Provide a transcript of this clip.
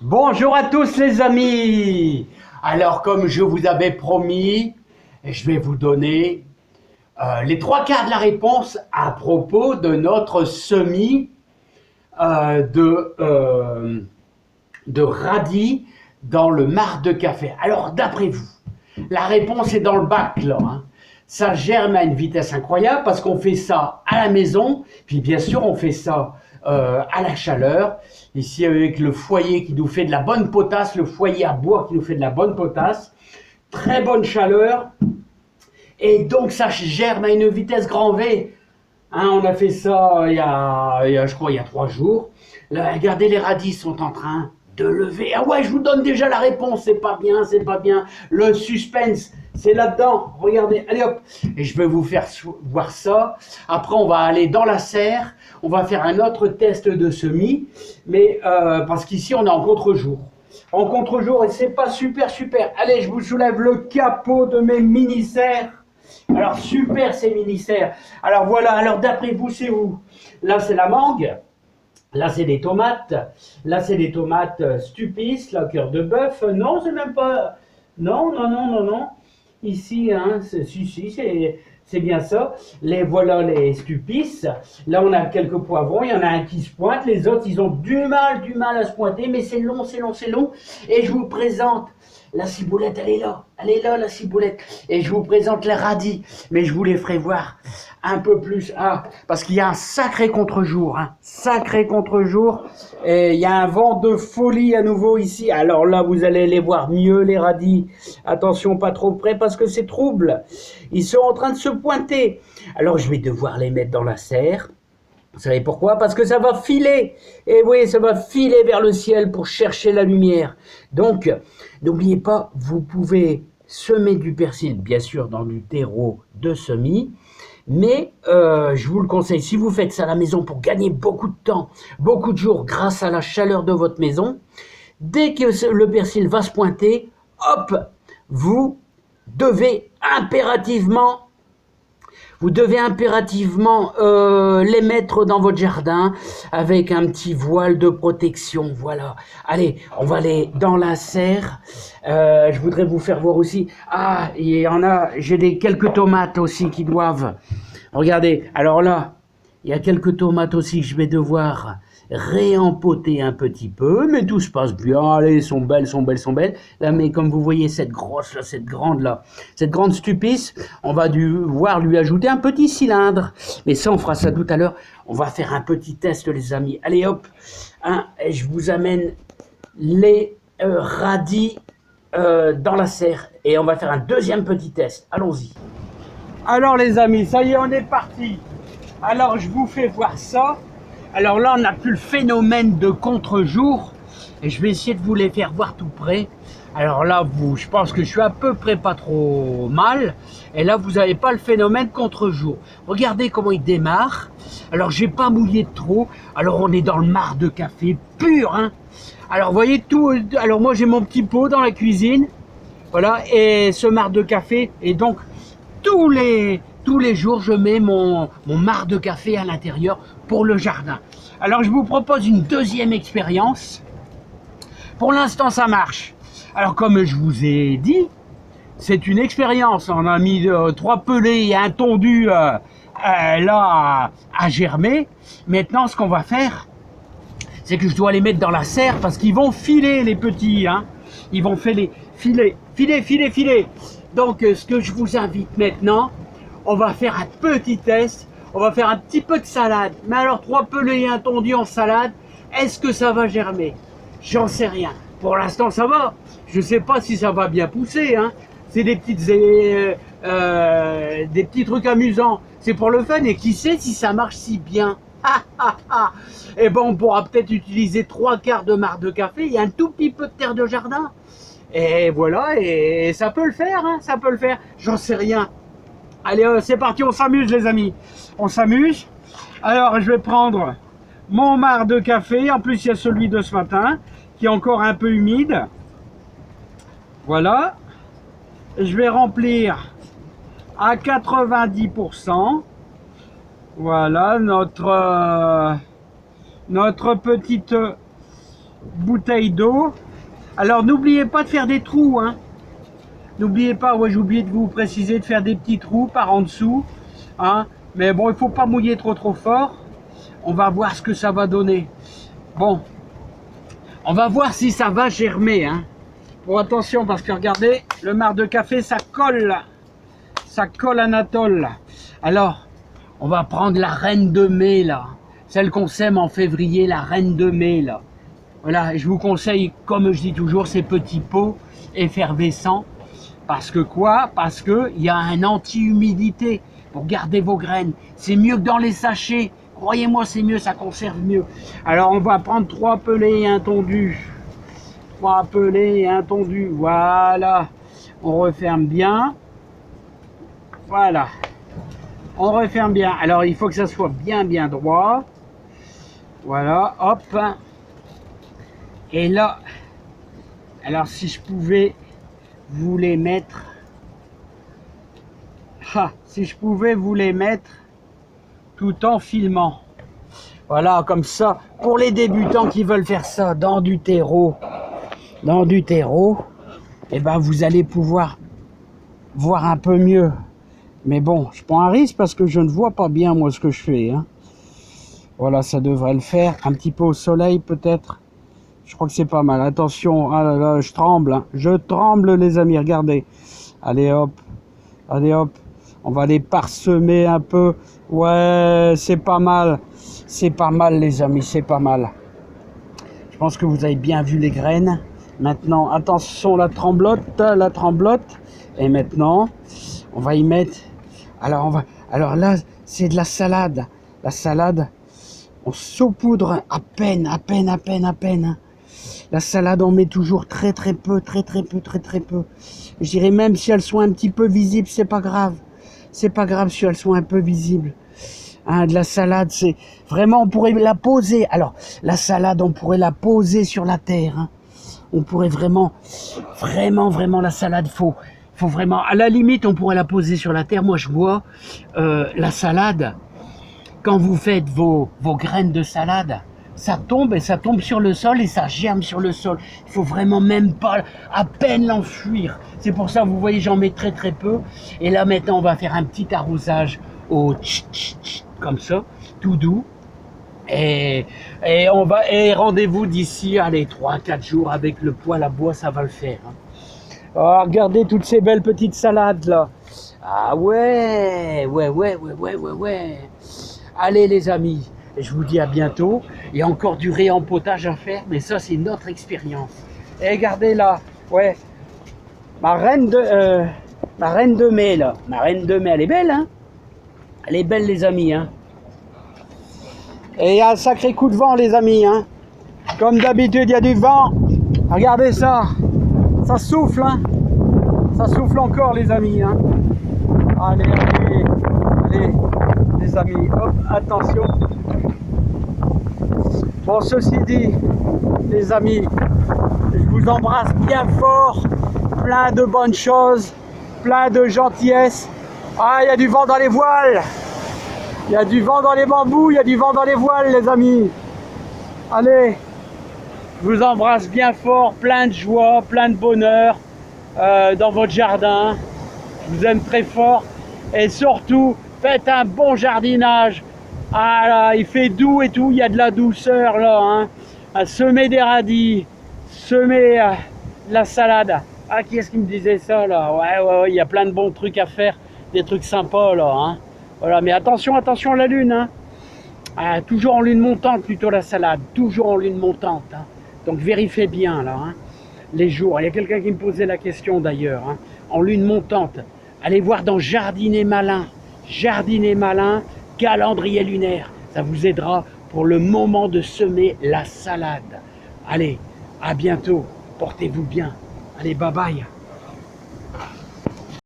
Bonjour à tous les amis. Alors comme je vous avais promis, je vais vous donner les trois quarts de la réponse à propos de notre semis euh, de, euh, de radis dans le marc de café. Alors d'après vous, la réponse est dans le bac là, hein. Ça germe à une vitesse incroyable parce qu'on fait ça à la maison, puis bien sûr on fait ça à la chaleur. Ici avec le foyer qui nous fait de la bonne potasse, le foyer à bois qui nous fait de la bonne potasse, très bonne chaleur, et donc ça germe à une vitesse grand V. Hein, on a fait ça je crois, il y a 3 jours. Là, regardez, les radis sont en train de lever. Ah ouais, je vous donne déjà la réponse. C'est pas bien, c'est pas bien. Le suspense, c'est là-dedans. Regardez, allez hop. Et je vais vous faire voir ça. Après, on va aller dans la serre. On va faire un autre test de semis. Mais parce qu'ici, on est en contre-jour. En contre-jour, et c'est pas super. Allez, je vous soulève le capot de mes mini-serres. Alors super ces mini-serres. Alors voilà, alors d'après vous c'est où? Là c'est la mangue, là c'est des tomates, là c'est des tomates Stupis, là cœur de bœuf. Non, c'est même pas. Non. Ici, hein, si, c'est bien ça. Voilà les Stupis. Là on a quelques poivrons, il y en a un qui se pointe, les autres ils ont du mal à se pointer, mais c'est long. Et je vous présente la ciboulette, elle est là la ciboulette. Et je vous présente les radis, mais je vous les ferai voir un peu plus. Ah, parce qu'il y a un sacré contre-jour, Et il y a un vent de folie à nouveau ici. Alors là, vous allez les voir mieux, les radis. Attention, pas trop près parce que c'est trouble. Ils sont en train de se pointer. Alors je vais devoir les mettre dans la serre. Vous savez pourquoi? Parce que ça va filer. Et oui, ça va filer vers le ciel pour chercher la lumière. Donc, n'oubliez pas, vous pouvez semer du persil, bien sûr, dans du terreau de semis. Mais je vous le conseille, si vous faites ça à la maison pour gagner beaucoup de temps, beaucoup de jours grâce à la chaleur de votre maison, dès que le persil va se pointer, hop, vous devez impérativement les mettre dans votre jardin avec un petit voile de protection. Voilà. Allez, on va aller dans la serre. Je voudrais vous faire voir aussi. Ah, il y en a. J'ai quelques tomates aussi qui doivent. Regardez. Alors là, il y a quelques tomates aussi que je vais devoir réempoter un petit peu, mais tout se passe bien. Allez, sont belles. Là, mais comme vous voyez, cette grande Stupis, on va devoir lui ajouter un petit cylindre. Mais ça, on fera ça tout à l'heure. On va faire un petit test, les amis. Allez, hop, je vous amène les radis dans la serre. Et on va faire un deuxième petit test. Allons-y. Alors, les amis, ça y est, on est parti. Alors, je vous fais voir ça. Alors là, on n'a plus le phénomène de contre-jour. Et je vais essayer de vous les faire voir tout près. Alors là, je pense que je suis à peu près pas trop mal. Et là, vous n'avez pas le phénomène contre-jour. Regardez comment il démarre. Alors, j'ai pas mouillé de trop. Alors, on est dans le marc de café pur, hein. Alors, vous voyez tout. Alors, moi, j'ai mon petit pot dans la cuisine. Voilà. Et ce marc de café. Et donc, tous les jours, je mets mon marc de café à l'intérieur pour le jardin. Alors, je vous propose une deuxième expérience. Pour l'instant, ça marche. Alors, comme je vous ai dit, c'est une expérience. On a mis 3 pelés et un tondu là à germer. Maintenant, ce qu'on va faire, c'est que je dois les mettre dans la serre parce qu'ils vont filer, les petits. Hein. Ils vont filer. Donc, ce que je vous invite maintenant, on va faire un petit test. On va faire un petit peu de salade. Mais alors, 3 pelés et un tondu en salade, est-ce que ça va germer? J'en sais rien. Pour l'instant, ça va. Je ne sais pas si ça va bien pousser. Hein. C'est des petits trucs amusants. C'est pour le fun. Et qui sait si ça marche si bien? Et bon, on pourra peut-être utiliser 3 quarts de marc de café et un tout petit peu de terre de jardin. Et voilà, et ça peut le faire, hein, ça peut le faire. J'en sais rien. Allez, c'est parti, on s'amuse les amis. On s'amuse. Alors, je vais prendre mon marc de café. En plus, il y a celui de ce matin, qui est encore un peu humide. Voilà. Et je vais remplir à 90%. Voilà, notre petite bouteille d'eau. Alors n'oubliez pas de faire des trous, hein. N'oubliez pas, ouais, j'ai oublié de vous préciser de faire des petits trous par en dessous, hein. Mais bon, il faut pas mouiller trop fort. On va voir ce que ça va donner. Bon, on va voir si ça va germer, hein. Bon, attention, parce que regardez, le marc de café, ça colle là. Ça colle Anatole là. Alors, on va prendre la reine de mai là. Celle qu'on sème en février, la reine de mai là. Voilà, je vous conseille, comme je dis toujours, ces petits pots effervescents. Parce que quoi? Parce qu'il y a un anti-humidité pour garder vos graines. C'est mieux que dans les sachets. Croyez-moi, c'est mieux, ça conserve mieux. Alors, on va prendre 3 pelés et un tondu. 3 pelés et un tondu. Voilà. On referme bien. Voilà. On referme bien. Alors, il faut que ça soit bien droit. Voilà, hop. Et là, alors si je pouvais vous les mettre, si je pouvais vous les mettre tout en filmant. Voilà, comme ça, pour les débutants qui veulent faire ça dans du terreau, et ben vous allez pouvoir voir un peu mieux. Mais bon, je prends un risque parce que je ne vois pas bien moi ce que je fais, hein. Voilà, ça devrait le faire. Un petit peu au soleil peut-être. Je crois que c'est pas mal. Attention, ah là là, je tremble, hein. Je tremble les amis, regardez. Allez hop, on va les parsemer un peu. Ouais, c'est pas mal les amis, c'est pas mal. Je pense que vous avez bien vu les graines. Maintenant, attention la tremblote. Et maintenant, on va y mettre. Alors là, c'est de la salade. La salade, on saupoudre à peine. La salade, on met toujours très peu. Je dirais même si elles sont un petit peu visibles, c'est pas grave. C'est pas grave si elles sont un peu visibles. Hein, de la salade, c'est vraiment, on pourrait la poser. Alors, la salade, on pourrait la poser sur la terre. Hein. On pourrait vraiment la salade, faut vraiment, à la limite, on pourrait la poser sur la terre. Moi, je vois la salade, quand vous faites vos graines de salade, ça tombe sur le sol et ça germe sur le sol. Il faut vraiment même pas, à peine l'enfuir. C'est pour ça, vous voyez, j'en mets très peu. Et là, maintenant, on va faire un petit arrosage au comme ça, tout doux. Et rendez-vous d'ici, allez, 3-4 jours avec le poêle à bois, ça va le faire. Hein. Oh, regardez toutes ces belles petites salades là. Ah ouais. Allez les amis, je vous dis à bientôt. Il y a encore du réempotage à faire, mais ça c'est notre expérience. Et regardez là, ouais, ma reine de mai là. Ma reine de mai, elle est belle, hein. Elle est belle les amis, hein. Et il y a un sacré coup de vent les amis, hein. Comme d'habitude, il y a du vent. Regardez ça. Ça souffle, hein. Ça souffle encore les amis, hein. Allez, les amis, hop, attention. Bon, ceci dit, les amis, je vous embrasse bien fort. Plein de bonnes choses, plein de gentillesse. Ah, il y a du vent dans les voiles. Il y a du vent dans les bambous, il y a du vent dans les voiles, les amis. Allez, je vous embrasse bien fort, plein de joie, plein de bonheur dans votre jardin. Je vous aime très fort. Et surtout, faites un bon jardinage. Ah là, il fait doux et tout, il y a de la douceur là. Hein. À semer des radis, semer de la salade. Ah, qui est-ce qui me disait ça là? Ouais, il y a plein de bons trucs à faire, des trucs sympas là. Hein. Voilà, mais attention à la lune. Hein. Ah, toujours en lune montante plutôt la salade, toujours en lune montante. Hein. Donc vérifiez bien là, hein, les jours. Il y a quelqu'un qui me posait la question d'ailleurs, hein, en lune montante. Allez voir dans Jardiner Malin, calendrier lunaire. Ça vous aidera pour le moment de semer la salade. Allez, à bientôt, portez-vous bien. Allez, bye bye.